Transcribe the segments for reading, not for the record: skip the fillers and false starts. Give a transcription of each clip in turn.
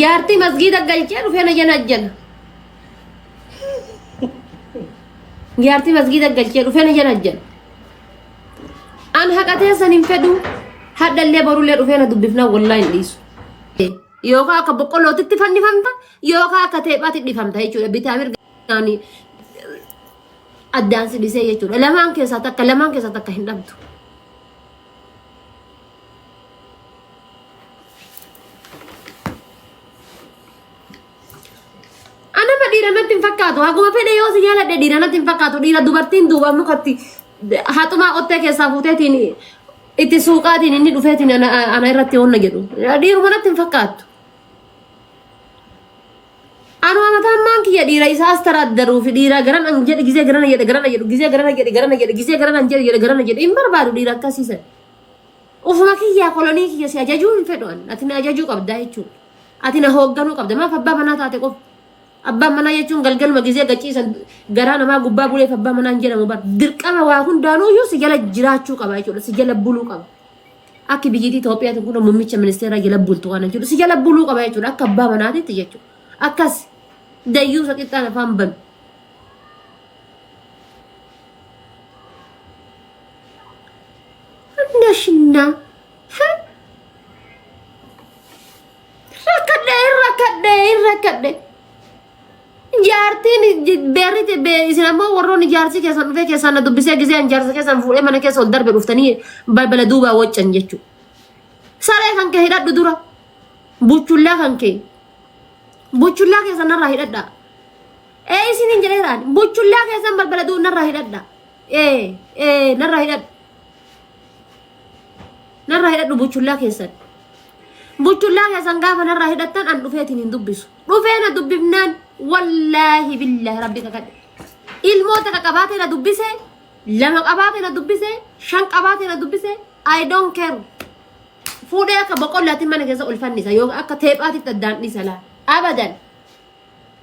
jaartii masgiida galchee dhufee na janajjana jaartii masgiida galchee dhufee na janajjana an haqatee san hin fedhu haddallee barullee dhufee na dubbifnaa wallahi dhiisu yookaan akka boqqollootitti fannifamta yookaan akka teephaatti dhifamta jechuudha bitaa mirgaani addaan si dhisee jechuudha lamaan keessaa takka hin dhabdu dira natti fakkaatu haguma fedhe yoo si jaaladhe dira natti fakkaatu dira dubartiin duuba mukatti hatuma otte keessa fuuteetiin itti suuqaatiin inni dhufeetiin ana irratti onna jedhu diruma natti fakkaatu anu amataan maan kiyya dira isa astaraaddaruu fi dira garan an jedhe gizee garana jedhu gizee garana jedhe hin barbaadu dira akkasiisan ufuma kiyya kolonii kiyya si ajajuu hin fedhu ati na ajajuu qabdaa jechuudha ati na hoogganuu qabda maaf abbaa manaa taate qofa abbaa manaa jechuun galgal magizee gachiisan garaa namaa gubbaa buleef abbaa manaan jedhamu bar dirqama waa hundaanuu yoo si jala jiraachuu qaba jechuudha si jala buluu qaba akka biyyitii Itoophiyaatti kun muummicha ministeera jala bultu waan jechuudha si jala buluu qaba jechuudha akka abbaa manaatitti jechuudha akkas dayyuu saqixaan afaan banu nashna rakadde jaartiin beerriti isinammoo warroonni jaarsi keessan dhufee keessan na dubbisee gisee an jaarsa keessan fuudhee mana keessa ol darbe dhuftanii balbala duubaa waccan jechuudha. Saree kan kee hidhadhu dura buchullaa kan kee buchullaa keessan narraa hidhadha. Isiniin jedheeraan buchullaa keessan balbala duubaa narraa hidhadha. Narraa hidhadhu buchullaa keessan. Buchullaa keessan gaafa narraa hidhattan an dhufeetiin hin dubbisu. Dhufee na dubbifnaan wallahi billahi rabbika kad ilmoota ka qabaate na dubbise lama qabaate na dubbise shan qabaate na dubbise I don't care fuudhee akka boqqollaatti mana keessa ulfannisa yoo akka teephaatti addaan dhisa laa abadan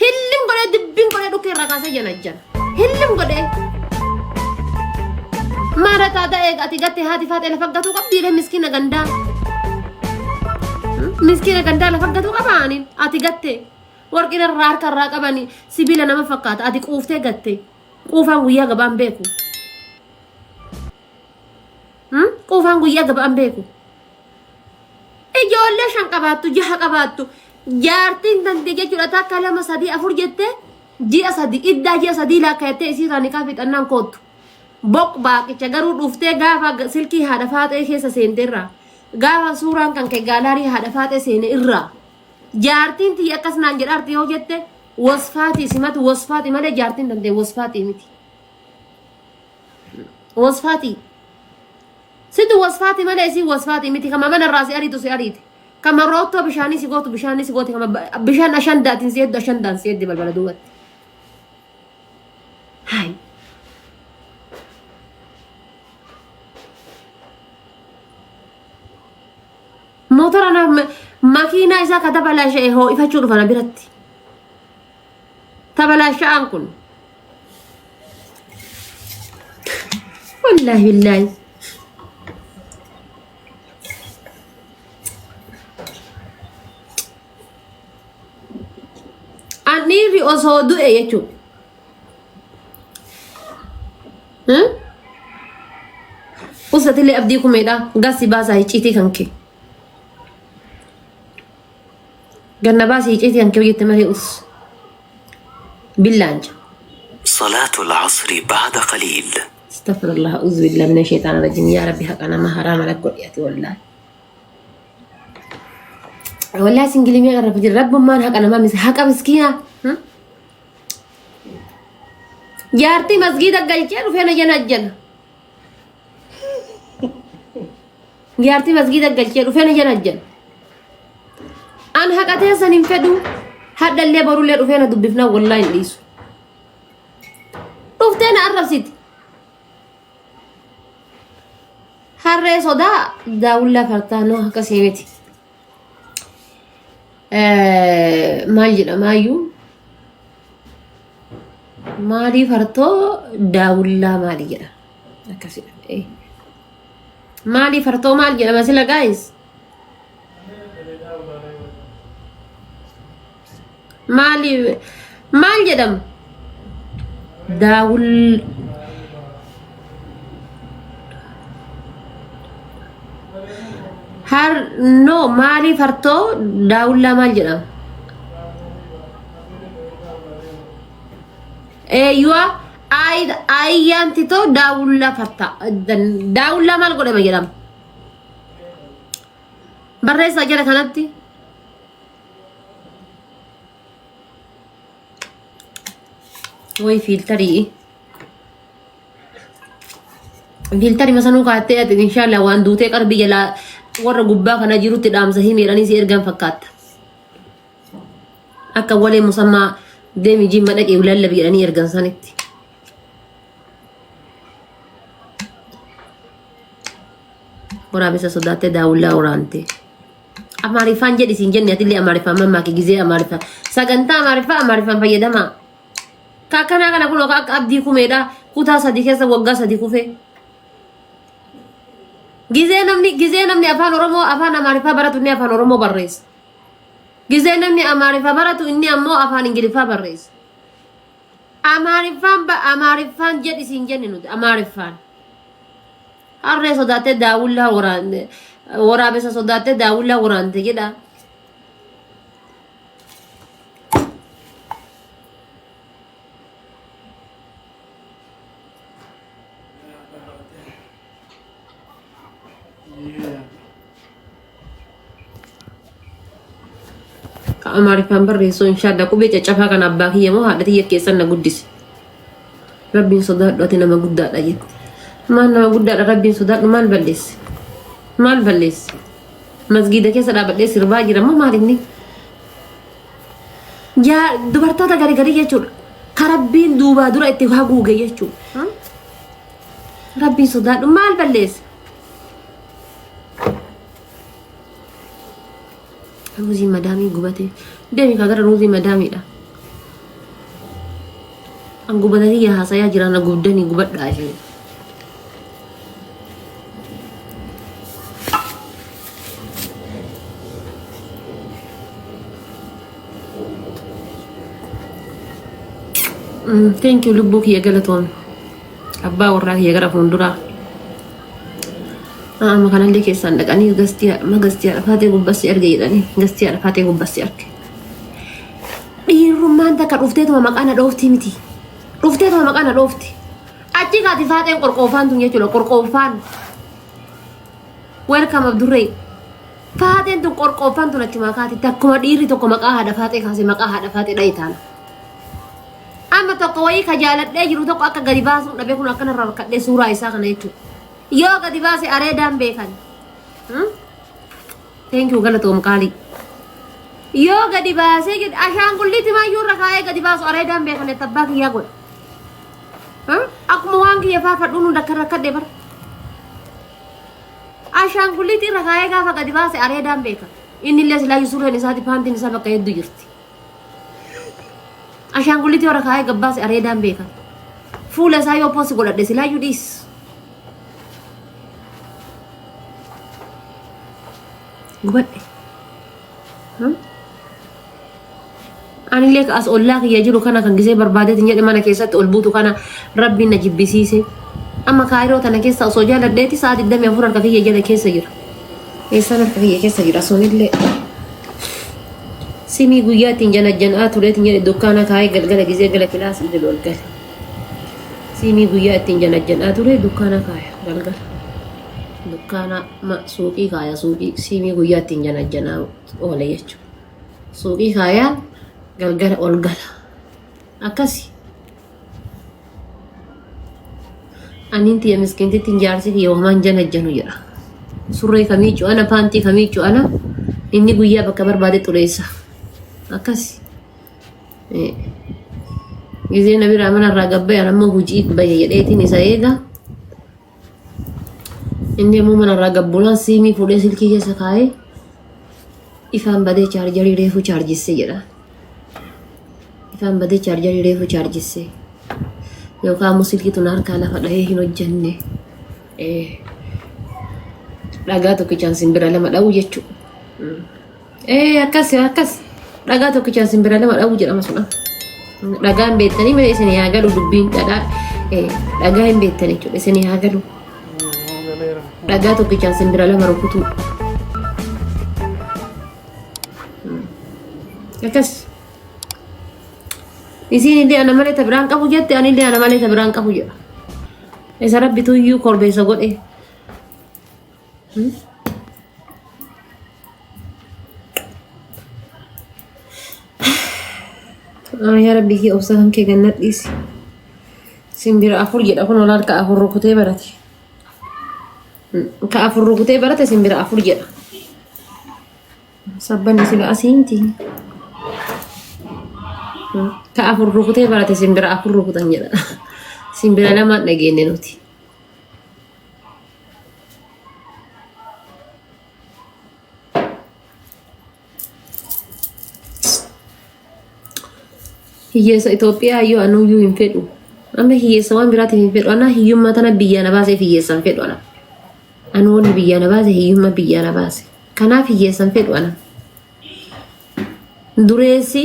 hillim godhee dibbin godhee dhukkee irraa kaasee janajjana hillim godhee maara taata eegati gattee haati faatee lafa gatuu qabdiilee miskiina gandaa lafa gatuu qabaaniin ati gattee warqina harka irraa qabani sibiila nama fakkaata ati quuftee gatte quufaan guyyaa gabaan beeku quufaan guyyaa gabaan beeku ijoollee shan qabaattu jaha qabaattu jaartiin tante jechuudha takka lama sadii afur jette ji'a sadii laakkayattee isiirraa niqaa fixannaan koottu boq baaqicha garuu dhuftee gaafa silkii haadha faaxee keessa seenteerraa gaafa suuraan kan kee gaalaarii haadha faaxee seene irraa jaartiin tii akkas naan jedhaarti yoo jette wasfaati simatu wasfaati malee jaartiin dandee wasfaati miti wasfaati situ wasfaati malee si wasfaati miti kama mana raasi ariitu si ariite kama rootoo bishaanii si gootu kama bishaan ashandaatiin si heddu ashandaan si heddi balbala duubatti hai motora na makiina isa ka tabalashe ho ifachuu dhufana biratti tabalashaan kun wallahi billahi aniri osoo du'e jechuudha usatilee abdii kumeedha gasi baasaa hicciitii kan kee جنباسي يجيتي أنك بيجي تماري أس باللانج صلاة العصر بعد قليل استغفر الله أعوذ بالله من الشيطان الرجيم يا ربي حق أنا ما حرام على كل ياتي والله سنجلي مي رب رب ما حق أنا ما مس حق مسكينة جارتي مسجد الجلجل وفينا جنجل جارتي مسجد الجلجل وفينا جنجل an haqatee san hin fedhu haddallee barullee dhufeena dubbifnaa wallahi hin dhiisu dhufteena arrabsiti harree sodaa daawullaa fartaanoo akkasii miti maal jedhamaayyuu maalii fartoo daawullaa maali jedha akkasidha maalii fartoo maal jedhama sila gaayis مالي مال جدم داول هر نو مالي فرتو داول لا مال جدم ايوه اي انت تو داول لا فرتا داول لا مال قدام جدم بريس اجل كانتي وي فلتري مثلا قاعدت ان شاء الله وان دوتي قربي جلا ور غبا كنا جيرو تدام زهيمي راني سي ارغان فكات اكا ولي مسمى ديمي جيم مدك ولا لبي راني ارغان سانتي ورا بس صدات داولا ورانتي اماريفان جدي سنجن يتلي اماريفان ما كي جزي اماريفان سغنتا اماريفان فيدما كاكنا كنا كلو كاك ابدي كوميدا كوتا صديقه سوغا صديقو في جزي نمني افان اورمو افان اماريفا براتو ني افان اورمو بريس جزي نمني اماريفا براتو اني امو افان انجليفا بريس اماريفان جدي سنجن نود اماريفان اري صدات داولا ورا بس صدات داولا ورانتي كده أماريفان بريسو إن شاء الله كوبي تجافا كان أباكي يمو هذا تيجي كيسان نقدس ربي صدق دوتنا ما قد أجد ما أنا قد ربي صدق ما البلس مسجد كيسا دابلس رباجي رما ما رني يا دبرتا تغاري يجور كربين دوبا دورا اتفاقو يجور ربي صدق ما البلس روزي مدامي غبتي دمي كاغر روزي مدامي دا ان غبتي يا حسايا جيرانا غودني غبت داشي thank you لبوك يا غلطون ابا وراك يا غرفون درا ما كان لك يسندق اني غستيا فاتي غبس ارغيدني غستيا فاتي غبس ارك ديرمان تك رفتيتو مقانا دوفتي متي رفتيتو مقانا دوفتي اجي غادي فاتي قرقوفان دنيا جلو قرقوفان ويلكم عبدالري فاتي تو قرقوفان تو نتي ماكاتي تكما ديري تو مقا هذا فاتي كاسي مقا هذا فاتي دايتان اما تو قوي خجالت دجرو تو اكا غريباسو دبي كنا كن ركدي سوره عيسى كنيتو yo gadi base aredan bekan thank you galatom kali yo gadi base gid ashan kulliti ma yura kay gadi base aredan bekan tabak ya god aku mo wangi ya fa dunu dakar kadde bar ashan kulliti rakay ga fa gadi base aredan bekan inni les la yusura ni sati pantin sabaka yeddu yirti ashan kulliti rakay gabbase aredan bekan fula sayo pos godade sila yudis غبت أنا ليك أسأل لك يجرو كنا كان جزء بربادة تنجد ما نكيسات ألبوتو كنا ربي نجيب بسيسه أما كايرو تنكيس أسوجا لديتي ساعة الدم يفور الكفية جدا كيس يجرا إنسان الكفية كيس يجرا سوني اللي سيمي قويات تنجنا الجنات ولي تنجد الدكانة كاي قلقلة جزء قلقلة كلاس يدلو القلق سيمي قويات تنجنا الجنات ولي الدكانة كاي قلقلة دكانا ما سوقي كايا سوقي سيمي غويا تنجنا جنا ولا يچو سوقي كايا غلغل اولغل اكاسي انتي يا مسكينتي تنجارسي يوم ما جنا جنو يرا سوري كميچو انا بانتي كميچو انا اني غويا بكبر بعد توليسا اكاسي يزين نبي رامنا راغبه انا ما هوجيك بيا يديتي نسايغا إني مو من الرجال سيمي فودي سلكي كيسا كاي إفهم بدي charger يريفو charge سيجرا إفهم بدي charger يريفو charge سي يو كامو سلكي تنار كانا فدايه هنو جنة لغاتو كي chance برا لما داو يچو أكاس dhagaa tokkicha simbira lama dhabu jedhama suna dhagaan beektanii mee isin yaa galu dubbiin dhagaa hin beektanii jechuudha isin yaa galu dhagaa tokkicha simbira lama rukutu akas isin illee ana malee tabiraan qabu jette ani illee ana malee tabiraan qabu jedha isa rabbitu iyyuu korbeessa godhe ya rabbi ki obsahan ke gannat isi simbira afur jedha kun walaal ka afur rukutee barate ka afur rukutee barate simbira afur jedha sabban sila asinti ka afur rukutee barate simbira afur rukutan jedha simbira lama dhageenne nuti hiyyeessa Itoophiyaa yoo anu yoo hin fedhu amma hiyyeessa waan biraatiif hin fedhu ana hiyyummaa tana biyya na baase hiyyeessan fedhu ana anu wani biyya na baase hiyyummaa biyya na baase kanaaf hiyyeessan fedhu ana dureessi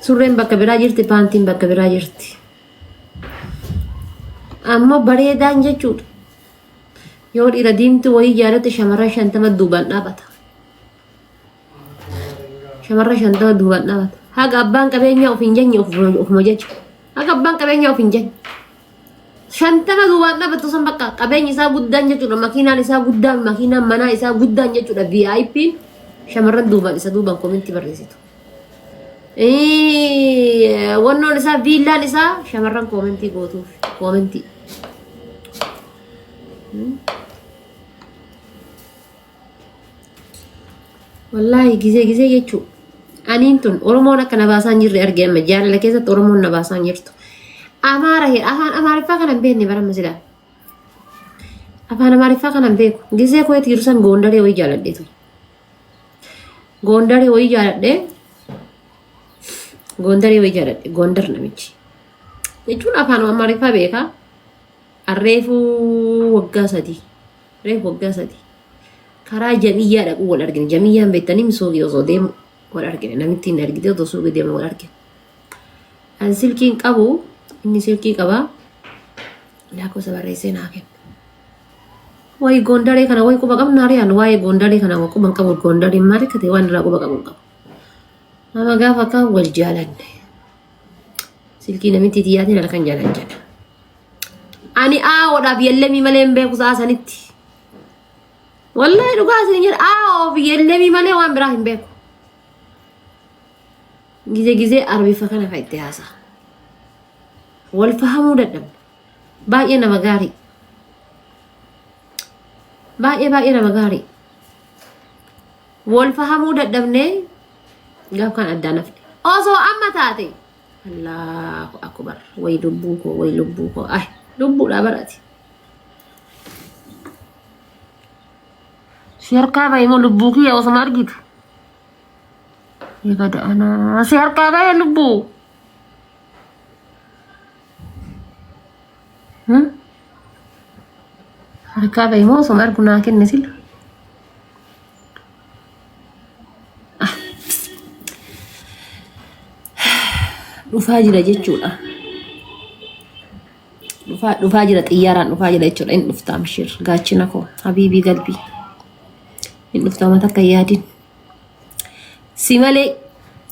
surreen bakka biraa jirti paantiin bakka biraa jirti amma bareedaan jechuudha yoo dhiira diimtu wayii jaalatte shamarra 50 duubaan dhaabata shamarra 50 duubaan dhaabata haga abbaan qabeenya of hin jenne ofuma jechu haga abbaan qabeenya of hin jenne 50 duubaan dhaabatu san bakka qabeenyi isaa guddaan jechuudha makiinaan isaa guddaan makiinaan manaa isaa guddaan jechuudha VIP shamarran duubaan isa duubaan koomenti barreessitu wannoon isaa viillaan isaa shamarran koomenti gootuuf koomenti wallahi gizee jechuudha anin tun oromoon akka nabaasan jirre arge amma jaalala keessatti oromoon nabaasan jirtu amaara he afaan amaariffaa kanan beekne barama sila afaan amaariffaa kanan beeku gisee kooti jirusan goondaree wayii jaaladheetu goondaree wayii jaaladhe goondar namichi jechuun afaan amaariffaa beeka arreefu waggaa sadii karaa jamiyyaa dhaquu wal argine jamiyyaan beektanii misoogii osoo deemu wal argine namitti hin argite otoo suuqii deemu wal argine an silkiin qabu inni silkii qabaa lakkoofsa barreessee naa kenna wayi goondaree kana wayi quba qabna hariyaan waayee goondaree kana quban qabu goondareen maal akka ta'e waan irraa quba qabu qabu nama gaafa akka wal jaalanne silkii namitti tiyyaatiin halkan jaalan jedha ani aawodhaaf yellemii malee hin beeku saasanitti wallahi dhugaa isin jedha aawoof yellemii malee waan biraa hin beeku ጊዜ አርቢፋ ከነ ፋይት ያሳ ወልፈሃሙ ደደም ባየና መጋሪ ባየና መጋሪ ወልፈሃሙ ደደምኔ ጋብ ካን አዳነፍ ኦዞ አማታቴ አላሁ አክበር ወይ ልቡኮ አይ ልቡ ዳበራቲ ሸርካ ባይሞ ልቡኪ ያው ሰማርጊቱ يبدأ أنا أسير كذا يلبو هركابة يموت وما أرجونا كن نسيل نفاجر جتشولا نفاجر تيارا نفاجر جتشولا إن نفتام شير قاتشناكو حبيبي قلبي إن نفتام تكياتين simale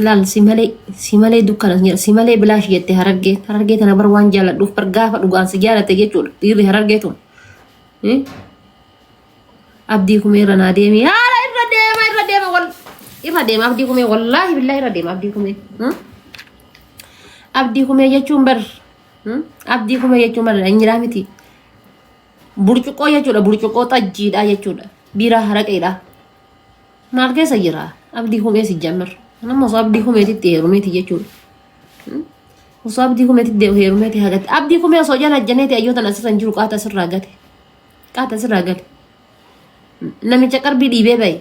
lal simale dukkana simale bilash yette hararge tana bar waan jaaladhuuf bar gaafa dhugaan si jaalate jechuudha dhiirri hararge tun abdii kumee irra naa deemi haala irra deema abdii kumee wallaahi billahi irra deema abdii kumee jechuun bar abdii kumee jechuun bar injiraa miti burcuqqoo jechuudha burcuqqoo xajjiidha jechuudha biiraa haraqeedha maal keessa jira abdii kumee si jamar nama osoo abdii kumeetitti heerumeeti jechuudha osoo abdii kumeetitti heerumeeti hagate abdii kumee osoo jala janeeti ayyootan asirra jiru qaata sirraa gate namicha qarbii dhiibee baye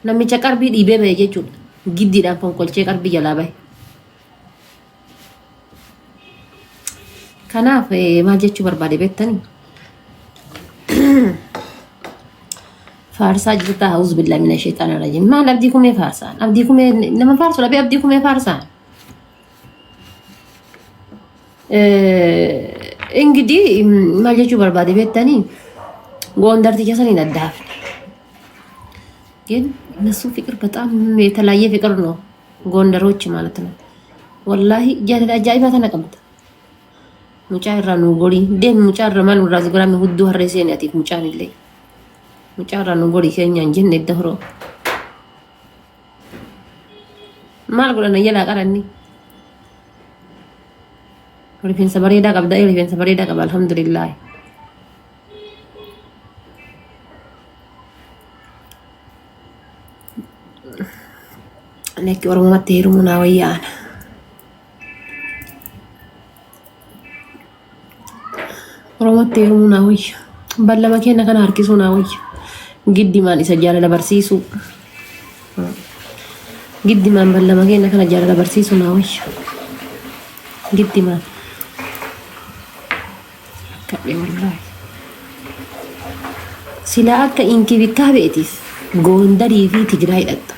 namicha qarbii dhiibee baye jechuudha giddiidhaan fonkolchee qarbii jalaa baye kanaaf maal jechuu barbaade beektanii فارسا جرتا أعوذ بالله من الشيطان الرجيم ما لبديكم يا فارسان أبديكم لما فارسوا لبي أبديكم يا فارسان እንግዲህ ማለቹ በርባዴ ቤተኒ ጎንደር ትያሰኒ ነዳፍ ግን እነሱ ፍቅር በጣም የተለያየ ፍቅር ነው ጎንደሮች ማለት ነው ወላሂ ጃለዳ ጃይባ ተነቀምጥ ሙጫራ ነው ጎሪ ደም ሙጫራ ማን ራዝ ግራም ሁዱ ሀረሴን ያቲክ ሙጫን ይለይ ሙጫራ ነው ጎሪ ከኛ እንጀን ነደህሮ ማል ጎረና የላ ቀረኒ rifeensa bareedaa qabda rifeensa bareedaa qaba alhamdulillah neki oromatti hirmuna wayyaan oromatti hirmuna wayya ballama kenna kana harkisuna wayya giddimaan isa jaalala barsiisu giddimaan ballama kenna kana jaalala barsiisu na wayya giddimaan والله سلا أكا إنكي بكابئتيس غوندري في تجراي أتا